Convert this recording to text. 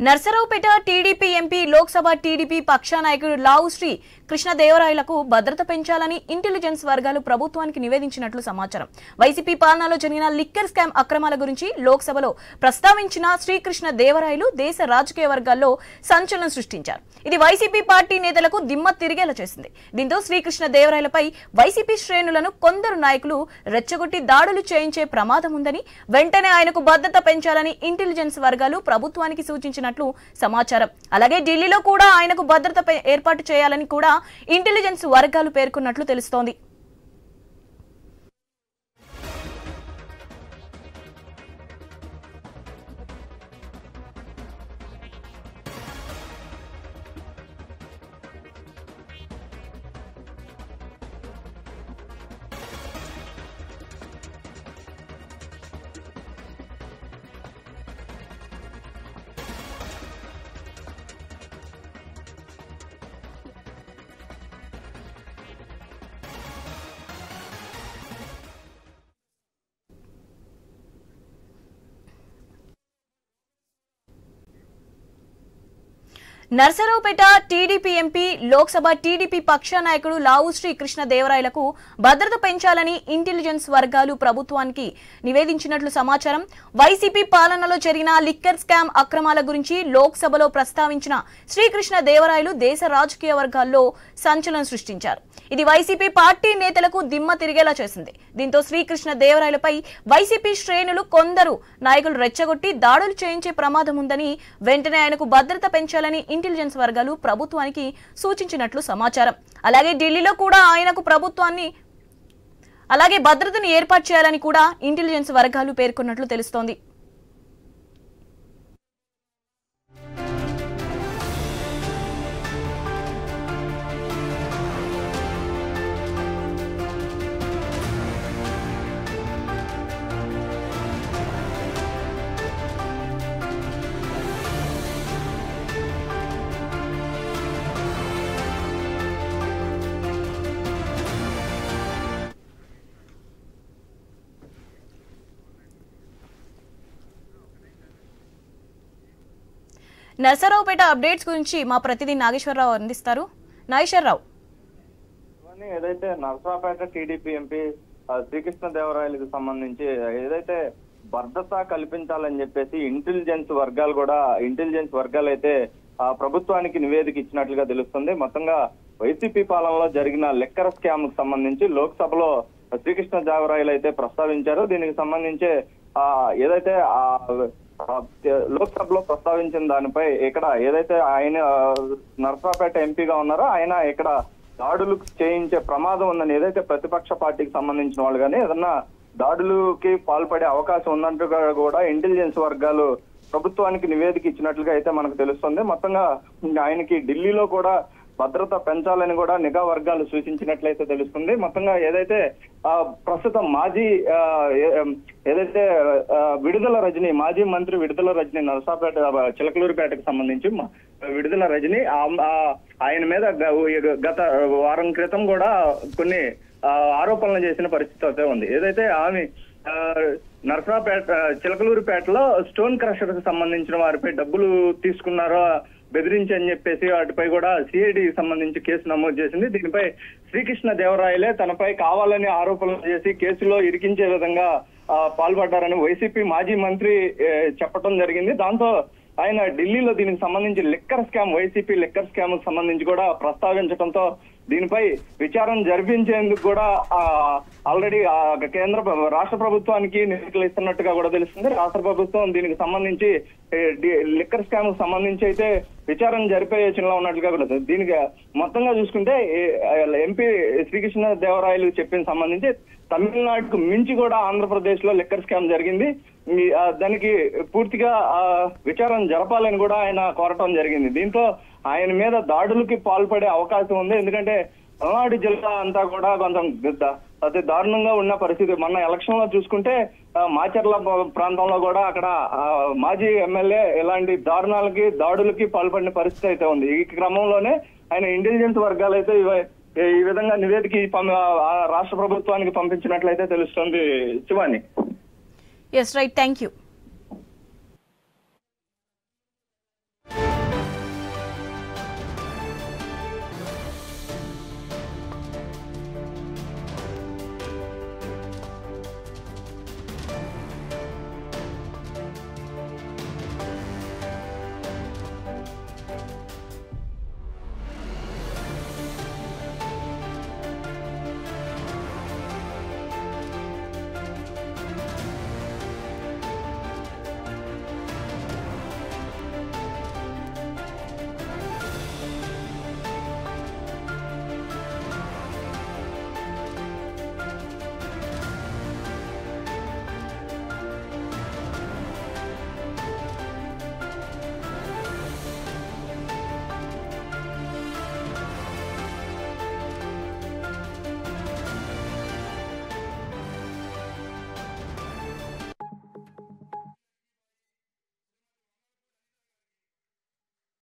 Narasaraopet TDP MP Lok Sabha TDP పక్ష నాయకుడు లావు శ్రీ కృష్ణదేవరాయలకు భద్రత పెంచాలని ఇంటెలిజెన్స్ వర్గాలు ప్రభుత్వానికి నివేదించినట్లు సమాచారం. వైసీపీ పాలనలో జరిగిన లిక్కర్ స్కామ్ అక్రమాల గురించి లోక్సభలో ప్రస్తావించిన శ్రీకృష్ణదేవరాయలు దేశ రాజకీయ వర్గాల్లో సంచలనం సృష్టించారు. ఇది వైసీపీ పార్టీ నేతలకు దిమ్మ తిరిగేలా చేసింది. దీంతో శ్రీకృష్ణదేవరాయలపై వైసీపీ శ్రేణులను కొందరు నాయకులు రెచ్చగొట్టి దాడులు చేయించే ప్రమాదం ఉందని, వెంటనే ఆయనకు భద్రత పెంచాలని ఇంటెలిజెన్స్ వర్గాలు ప్రభుత్వానికి సూచించినట్లు సమాచారం. అలాగే ఢిల్లీలో కూడా ఆయనకు భద్రత ఏర్పాటు చేయాలని కూడా ఇంటెలిజెన్స్ వర్గాలు పేర్కొన్నట్లు తెలుస్తోంది. Narasaraopet TDP MP Lok Sabha TDP పక్ష నాయకుడు లావు శ్రీ కృష్ణదేవరాయలకు భద్రత పెంచాలని ఇంటెలిజెన్స్ వర్గాలు ప్రభుత్వానికి నివేదించినట్లు సమాచారం. వైసీపీ పాలనలో జరిగిన లిక్కర్ స్కామ్ అక్రమాల గురించి లోక్సభలో ప్రస్తావించిన శ్రీకృష్ణదేవరాయలు దేశ రాజకీయ వర్గాల్లో సంచలనం సృష్టించారు. ఇది వైసీపీ పార్టీ నేతలకు దిమ్మ తిరిగేలా చేసింది. దీంతో శ్రీకృష్ణదేవరాయలపై వైసీపీ శ్రేణులు కొందరు నాయకులు రెచ్చగొట్టి దాడులు చేయించే ప్రమాదం ఉందని, వెంటనే ఆయనకు భద్రత పెంచాలని ఇంటెలిజెన్స్ వర్గాలు ప్రభుత్వానికి సూచించినట్లు సమాచారం. అలాగే ఢిల్లీలో కూడా ఆయనకు భద్రతను ఏర్పాటు చేయాలని కూడా ఇంటెలిజెన్స్ వర్గాలు పేర్కొన్నట్లు తెలుస్తోంది. నర్సరావుపేట అప్డేట్స్ గురించి మా ప్రతినిధి నాగేశ్వరరావు అందిస్తారు. నాగేశ్వరరావు, ఏదైతే నర్సరావుపేట టీడీపీ ఎంపీ శ్రీకృష్ణదేవరాయలకు సంబంధించి ఏదైతే భద్రత కల్పించాలని చెప్పేసి ఇంటెలిజెన్స్ వర్గాలు అయితే ప్రభుత్వానికి నివేదిక ఇచ్చినట్లుగా తెలుస్తుంది. మొత్తంగా వైసీపీ పాలనలో జరిగిన లిక్కర్ స్కామ్ కు సంబంధించి లోక్సభలో శ్రీకృష్ణదేవరాయలు అయితే ప్రస్తావించారు. దీనికి సంబంధించి ఏదైతే లోక్సభలో ప్రస్తావించిన దానిపై ఇక్కడ ఏదైతే ఆయన నర్సరావుపేట ఎంపీగా ఉన్నారో ఆయన ఇక్కడ దాడులు చేయించే ప్రమాదం ఉందని ఏదైతే ప్రతిపక్ష పార్టీకి సంబంధించిన వాళ్ళు కానీ ఏదన్నా దాడులకి పాల్పడే అవకాశం ఉన్నట్టుగా కూడా ఇంటెలిజెన్స్ వర్గాలు ప్రభుత్వానికి నివేదిక ఇచ్చినట్లుగా అయితే మనకు తెలుస్తుంది. మొత్తంగా ఆయనకి ఢిల్లీలో కూడా భద్రత పెంచాలని కూడా నిఘా వర్గాలు సూచించినట్లయితే తెలుస్తుంది. మొత్తంగా ఏదైతే ప్రస్తుతం మాజీ మంత్రి విడుదల రజని నర్సాపేట చిలకలూరుపేటకు సంబంధించి విడుదల రజని ఆయన మీద గత వారం క్రితం కూడా కొన్ని ఆరోపణలు చేసిన పరిస్థితి అయితే ఉంది. ఏదైతే ఆమె నర్సాపేట చిలకలూరుపేటలో స్టోన్ క్రషర్ కు సంబంధించిన వారిపై డబ్బులు తీసుకున్నారో బెదిరించి అని చెప్పేసి వాటిపై కూడా సిఐడి సంబంధించి కేసు నమోదు చేసింది. దీనిపై శ్రీకృష్ణదేవరాయలే తనపై కావాలని ఆరోపణలు చేసి కేసులో ఇరికించే విధంగా పాల్పడ్డారని వైసీపీ మాజీ మంత్రి చెప్పడం జరిగింది. దాంతో ఆయన ఢిల్లీలో దీనికి సంబంధించి వైసీపీ లిక్కర్ స్కామ్ కు సంబంధించి కూడా ప్రస్తావించడంతో దీనిపై విచారణ జరిపించేందుకు కూడా ఆల్రెడీ రాష్ట్ర ప్రభుత్వానికి నివేదికలు ఇస్తున్నట్టుగా కూడా తెలుస్తుంది. రాష్ట్ర ప్రభుత్వం దీనికి సంబంధించి లిక్కర్ స్కామ్ కు సంబంధించి అయితే విచారణ జరిపే యోచనలో ఉన్నట్లుగా కూడా దీనికి మొత్తంగా చూసుకుంటే ఎంపీ శ్రీకృష్ణదేవరాయలు చెప్పిన సంబంధించి తమిళనాడుకు మించి కూడా ఆంధ్రప్రదేశ్ లో లిక్కర్ స్కామ్ జరిగింది. దానికి పూర్తిగా విచారణ జరపాలని కూడా ఆయన కోరటం జరిగింది. దీంతో ఆయన మీద దాడులకి పాల్పడే అవకాశం ఉంది. ఎందుకంటే పల్నాడు జిల్లా అంతా కూడా కొంచెం అతి దారుణంగా ఉన్న పరిస్థితి. మొన్న ఎలక్షన్ లో చూసుకుంటే మాచర్ల ప్రాంతంలో కూడా అక్కడ మాజీ ఎమ్మెల్యే ఇలాంటి దాడులకి పాల్పడిన పరిస్థితి అయితే ఉంది. ఈ క్రమంలోనే ఆయన ఇంటెలిజెన్స్ వర్గాలు అయితే ఈ విధంగా నివేదిక రాష్ట్ర ప్రభుత్వానికి పంపించినట్లయితే తెలుస్తుంది. Shivani. Yes, right. Thank you.